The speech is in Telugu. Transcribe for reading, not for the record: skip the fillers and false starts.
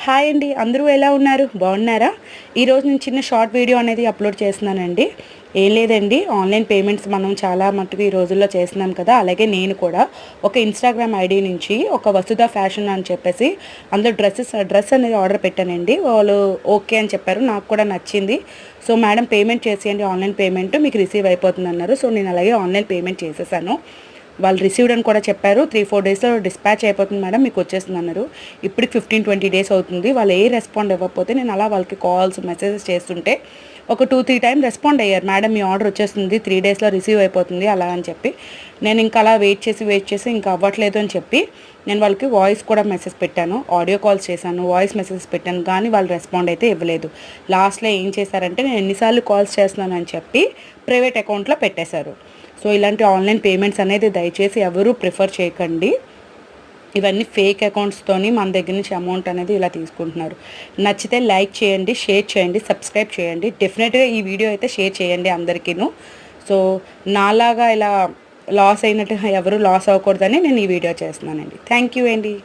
హాయ్ అండి, అందరూ ఎలా ఉన్నారు? బాగున్నారా? ఈరోజు నేను చిన్న షార్ట్ వీడియో అనేది అప్లోడ్ చేస్తున్నానండి. ఏం లేదండి, ఆన్లైన్ పేమెంట్స్ మనం చాలా మట్టుకు ఈ రోజుల్లో చేస్తున్నాం కదా. అలాగే నేను కూడా ఒక ఇన్స్టాగ్రామ్ ఐడి నుంచి ఒక వసుధ ఫ్యాషన్ అని చెప్పేసి అందులో డ్రెస్ అనేది ఆర్డర్ పెట్టానండి. వాళ్ళు ఓకే అని చెప్పారు, నాకు కూడా నచ్చింది. సో మేడం పేమెంట్ చేసేయండి, ఆన్లైన్ పేమెంట్ మీకు రిసీవ్ అయిపోతుంది అన్నారు. సో నేను అలాగే ఆన్లైన్ పేమెంట్ చేసేసాను. వాళ్ళు రిసీవ్డ్ అని కూడా చెప్పారు. 3-4 డేస్లో డిస్పాచ్ అయిపోతుంది మేడం, మీకు వచ్చేస్తుంది అన్నారు. ఇప్పటికి 15-20 డేస్ అవుతుంది. వాళ్ళు ఏ రెస్పాండ్ ఇవ్వకపోతే నేను అలా వాళ్ళకి కాల్స్ మెసేజెస్ చేస్తుంటే ఒక 2-3 టైం రెస్పాండ్ అయ్యారు. మేడం మీ ఆర్డర్ వచ్చేస్తుంది, 3 డేస్లో రిసీవ్ అయిపోతుంది అలా అని చెప్పి. నేను ఇంకా అలా వెయిట్ చేసి ఇంకా అవ్వట్లేదు అని చెప్పి నేను వాళ్ళకి వాయిస్ కూడా మెసేజ్ పెట్టాను, ఆడియో కాల్స్ చేశాను, వాయిస్ మెసేజెస్ పెట్టాను, కానీ వాళ్ళు రెస్పాండ్ అయితే ఇవ్వలేదు. లాస్ట్లో ఏం చేశారంటే నేను ఎన్నిసార్లు కాల్స్ చేస్తున్నాను అని చెప్పి ప్రైవేట్ అకౌంట్లో పెట్టేశారు. సో ఇలాంటి ఆన్లైన్ పేమెంట్స్ అనేది దయచేసి ఎవరూ ప్రిఫర్ చేయకండి. ఇవన్నీ ఫేక్ అకౌంట్స్తోని మన దగ్గర నుంచి అమౌంట్ అనేది ఇలా తీసుకుంటున్నారు. నచ్చితే లైక్ చేయండి, షేర్ చేయండి, సబ్స్క్రైబ్ చేయండి. డెఫినెట్గా ఈ వీడియో అయితే షేర్ చేయండి అందరికీను. సో నాలాగా ఇలా లాస్ అయినట్టు ఎవరు లాస్ అవ్వకూడదని నేను ఈ వీడియో చేస్తున్నానండి. థ్యాంక్ యూ అండి.